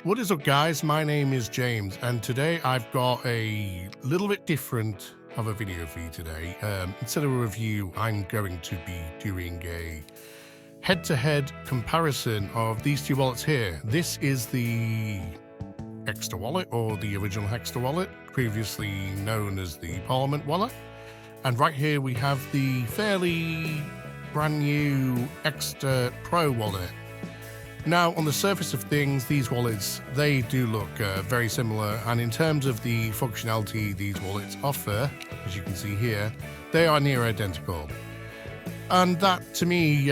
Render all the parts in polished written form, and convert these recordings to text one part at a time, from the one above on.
What is up, guys? My name is James, and today I've got a little bit different of a video for you today. Instead of a review, I'm going to be doing a head-to-head comparison of these two wallets here. This is the Ekster Wallet, or the original Ekster Wallet, previously known as the Parliament Wallet. And right here we have the fairly brand new Ekster Pro wallet. Now, on the surface of things, these wallets, they do look very similar, and in terms of the functionality these wallets offer, as you can see here, they are near identical. And that, to me,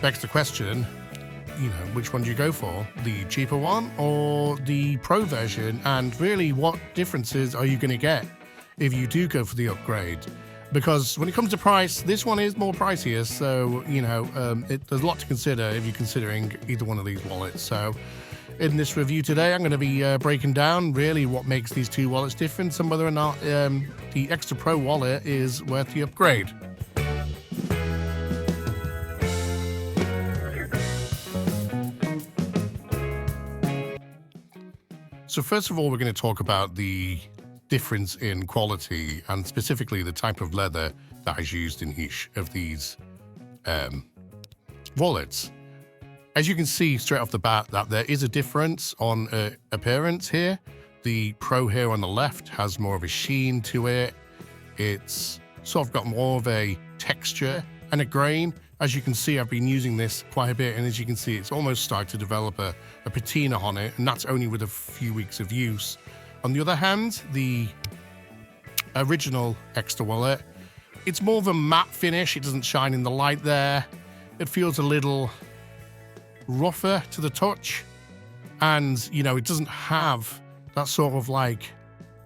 begs the question, which one do you go for? The cheaper one or the Pro version? And really, what differences are you going to get if you do go for the upgrade? Because when it comes to price, this one is more pricier, so, there's a lot to consider if you're considering either one of these wallets. So in this review today, I'm going to be breaking down really what makes these two wallets different and whether or not the Ekster Pro wallet is worth the upgrade. So first of all, we're going to talk about the difference in quality and specifically the type of leather that is used in each of these wallets. As you can see straight off the bat that there is a difference on appearance here. The Pro here on the left has more of a sheen to it. It's sort of got more of a texture and a grain. As you can see, I've been using this quite a bit, and as you can see, it's almost started to develop a patina on it, and that's only with a few weeks of use. On the other hand, the original Ekster Wallet, it's more of a matte finish. It doesn't shine in the light there. It feels a little rougher to the touch. And, it doesn't have that sort of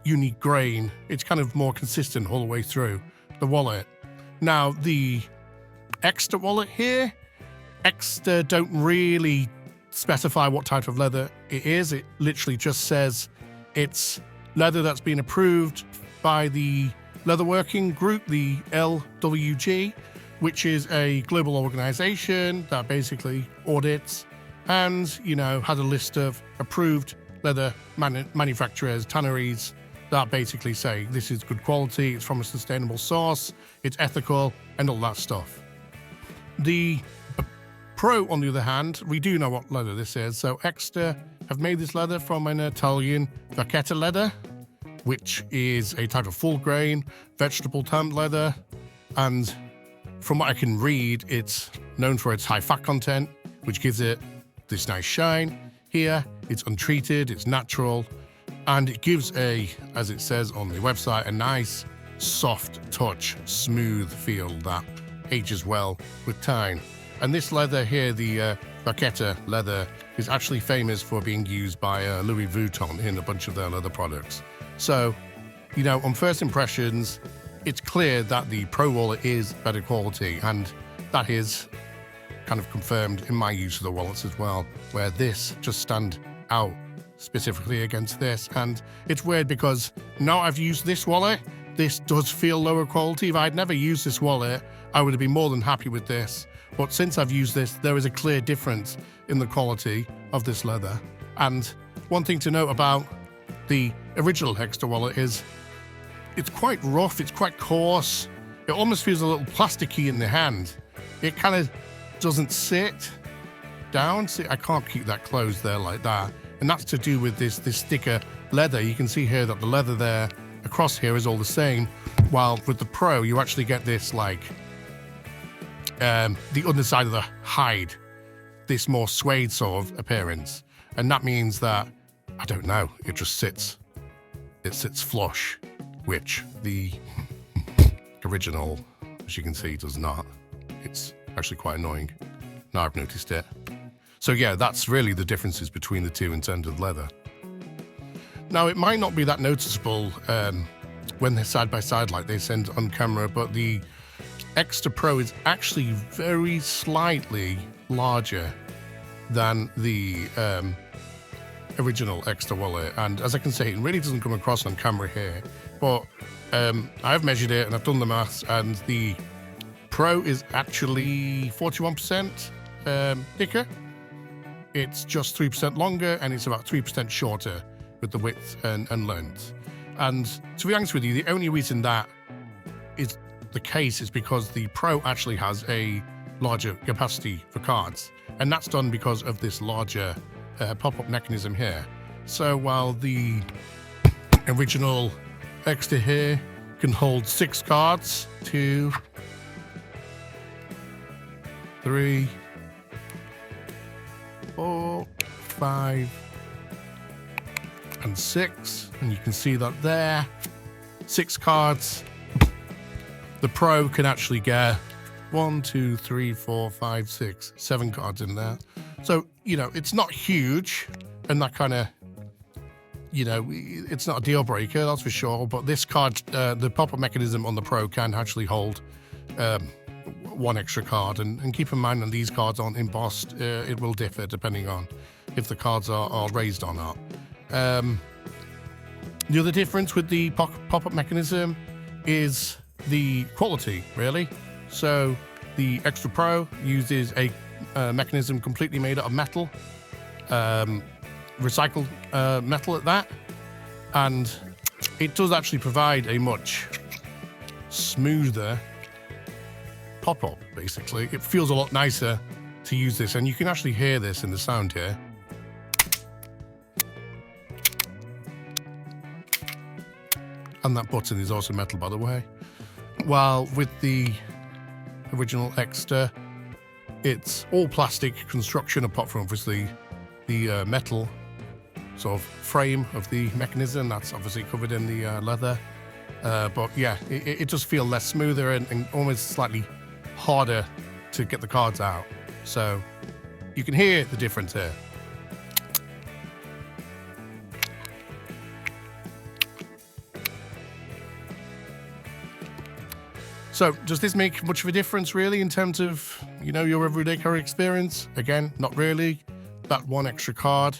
unique grain. It's kind of more consistent all the way through the wallet. Now, the Ekster Wallet here, Ekster don't really specify what type of leather it is. It literally just says it's leather that's been approved by the leatherworking group, the LWG, which is a global organization that basically audits and, had a list of approved leather manufacturers, tanneries, that basically say this is good quality, it's from a sustainable source, it's ethical, and all that stuff. The Pro, on the other hand, we do know what leather this is. So Ekster have made this leather from an Italian vacchetta leather, which is a type of full grain, vegetable tanned leather. And from what I can read, it's known for its high fat content, which gives it this nice shine. Here, it's untreated, it's natural, and it gives as it says on the website, a nice, soft touch, smooth feel that ages well with time. And this leather here, the vacchetta leather, is actually famous for being used by Louis Vuitton in a bunch of their leather products. So, on first impressions, it's clear that the Pro wallet is better quality, and that is kind of confirmed in my use of the wallets as well, where this just stand out specifically against this. And it's weird because now I've used this wallet, this does feel lower quality. If I'd never used this wallet, I would have been more than happy with this. But since I've used this, there is a clear difference in the quality of this leather. And one thing to note about the original Ekster Wallet is it's quite rough, it's quite coarse. It almost feels a little plasticky in the hand. It kind of doesn't sit down. See, I can't keep that closed there like that. And that's to do with this thicker leather. You can see here that the leather there across here is all the same. While with the Pro, you actually get this the underside of the hide, this more suede sort of appearance. And that means that, I don't know, it just sits flush, which the original, as you can see, does not. It's actually quite annoying. Now I've noticed it. So yeah, that's really the differences between the two in terms of leather. Now, it might not be that noticeable when they're side by side like they send on camera, but the Ekster Pro is actually very slightly larger than the original Ekster Wallet. And as I can say, it really doesn't come across on camera here, but I've measured it and I've done the maths, and the Pro is actually 41% thicker it's just 3% longer and it's about 3% shorter with the width and length. And to be honest with you, the only reason that is the case is because the Pro actually has a larger capacity for cards. And that's done because of this larger pop-up mechanism here. So while the original Ekster here can hold 6 cards, 2, 3, 4, 5, and 6, and you can see that there, 6 cards. The Pro can actually get 1, 2, 3, 4, 5, 6, 7 cards in there. So, you know, it's not huge, and that kind of, you know, it's not a deal breaker, that's for sure. But this card, the pop-up mechanism on the Pro can actually hold 1 extra card. And keep in mind that these cards aren't embossed. It will differ depending on if the cards are raised or not. The other difference with the pop-up mechanism is the quality, really. So the Ekster Pro uses a mechanism completely made out of metal, recycled metal at that, and it does actually provide a much smoother pop-up, basically. It feels a lot nicer to use this, and you can actually hear this in the sound here. And that button is also metal, by the way. While with the original Ekster, it's all plastic construction, apart from obviously the metal sort of frame of the mechanism. That's obviously covered in the leather. But yeah, it does feel less smoother and almost slightly harder to get the cards out. So you can hear the difference here. So does this make much of a difference really in terms of, you know, your everyday carry experience? Again, not really. That 1 extra card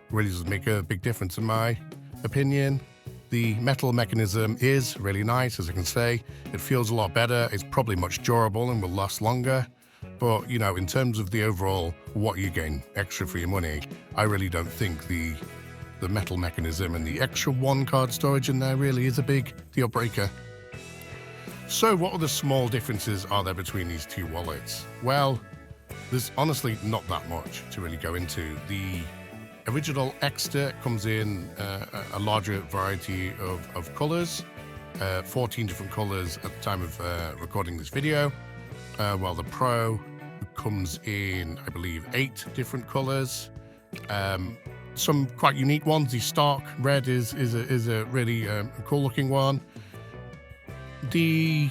really doesn't make a big difference in my opinion. The metal mechanism is really nice, as I can say. It feels a lot better. It's probably much durable and will last longer. But, you know, in terms of the overall what you gain extra for your money, I really don't think the metal mechanism and the extra 1 card storage in there really is a big deal breaker. So what other small differences are there between these 2 wallets? Well, there's honestly not that much to really go into. The original Ekster comes in a larger variety of colors, 14 different colors at the time of recording this video, while the Pro comes in, I believe, 8 different colors. Some quite unique ones. The stark red is a really cool looking one. The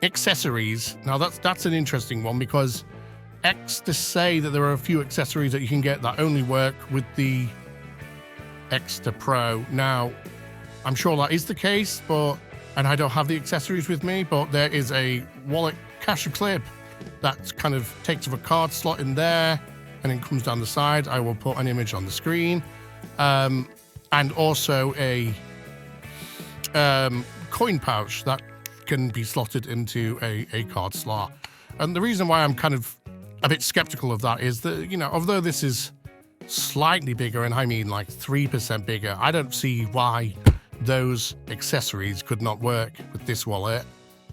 accessories, now that's an interesting one, because Ekster say that there are a few accessories that you can get that only work with the Ekster Pro. Now, I'm sure that is the case, and I don't have the accessories with me, but there is a wallet cash clip that kind of takes up a card slot in there and then comes down the side. I will put an image on the screen. And also a coin pouch that can be slotted into a card slot. And the reason why I'm kind of a bit skeptical of that is that, you know, although this is slightly bigger, and I mean like 3% bigger, I don't see why those accessories could not work with this wallet.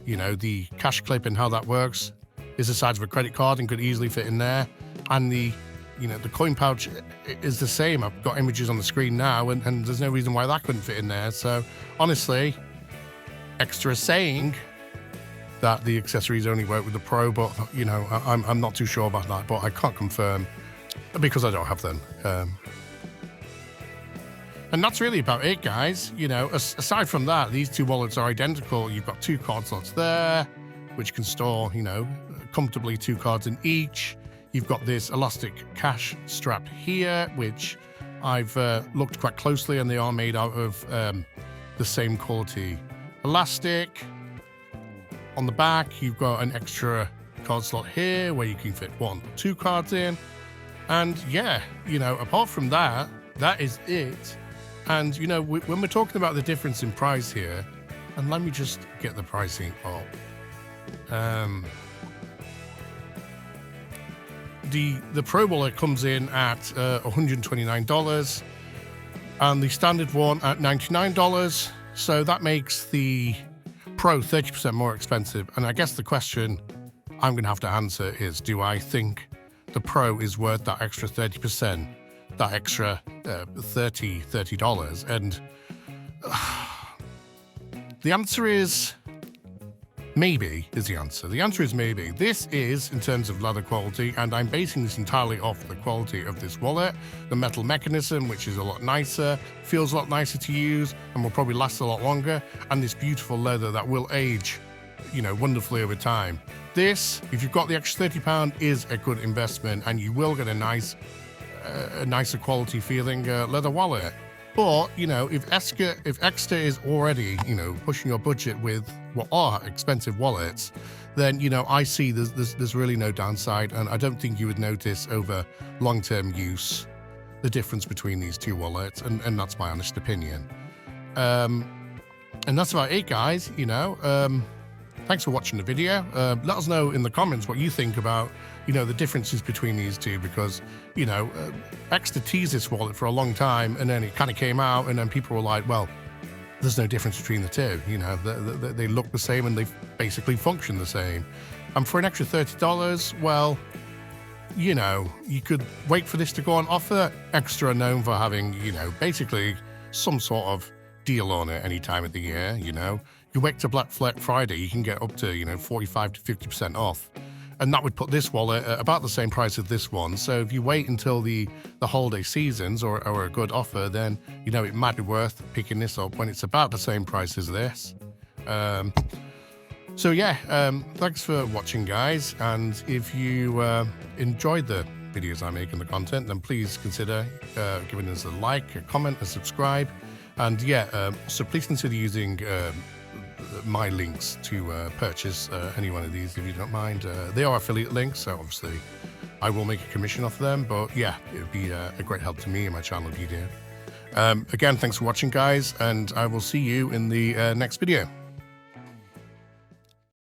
You know, the cash clip and how that works is the size of a credit card and could easily fit in there. And the coin pouch is the same. I've got images on the screen now, and there's no reason why that couldn't fit in there. So honestly, Ekster is saying that the accessories only work with the Pro, but, you know, I'm not too sure about that, but I can't confirm because I don't have them. And that's really about it, guys. You know, aside from that, these 2 wallets are identical. You've got 2 card slots there, which can store, you know, comfortably 2 cards in each. You've got this elastic cash strap here, which I've looked quite closely, and they are made out of the same quality elastic. On the back, you've got an extra card slot here where you can fit 1 or 2 cards in. And yeah, you know, apart from that, that is it. And, you know, when we're talking about the difference in price here, and let me just get the pricing up. the Pro wallet comes in at $129 and the standard one at $99. So that makes the Pro 30% more expensive. And I guess the question I'm going to have to answer is, do I think the Pro is worth that extra 30%, that extra $30? And the answer is maybe, is the answer. The answer is maybe. This is in terms of leather quality, and I'm basing this entirely off the quality of this wallet, the metal mechanism, which is a lot nicer, feels a lot nicer to use, and will probably last a lot longer, and this beautiful leather that will age, wonderfully over time. This, if you've got the extra £30, is a good investment, and you will get a nicer quality feeling leather wallet. But, if Ekster is already, pushing your budget with what are expensive wallets, then, I see there's really no downside, and I don't think you would notice over long-term use the difference between these two wallets, and that's my honest opinion. And that's about it, guys, Thanks for watching the video. Let us know in the comments what you think about, the differences between these two, because, Ekster teased this wallet for a long time, and then it kind of came out, and then people were like, well, there's no difference between the two. They look the same, and they basically function the same. And for an extra $30, well, you could wait for this to go on offer. Ekster are known for having, basically some sort of deal on it any time of the year, You wait to Black Friday, you can get up to, 45 to 50% off. And that would put this wallet at about the same price as this one. So if you wait until the holiday seasons or a good offer, then, it might be worth picking this up when it's about the same price as this. Thanks for watching, guys. And if you enjoyed the videos I make and the content, then please consider giving us a like, a comment, a subscribe. And so please consider using my links to purchase any one of these if you don't mind. They are affiliate links, so obviously I will make a commission off them, but it would be a great help to me and my channel if you do. Again, thanks for watching, guys, and I will see you in the next video.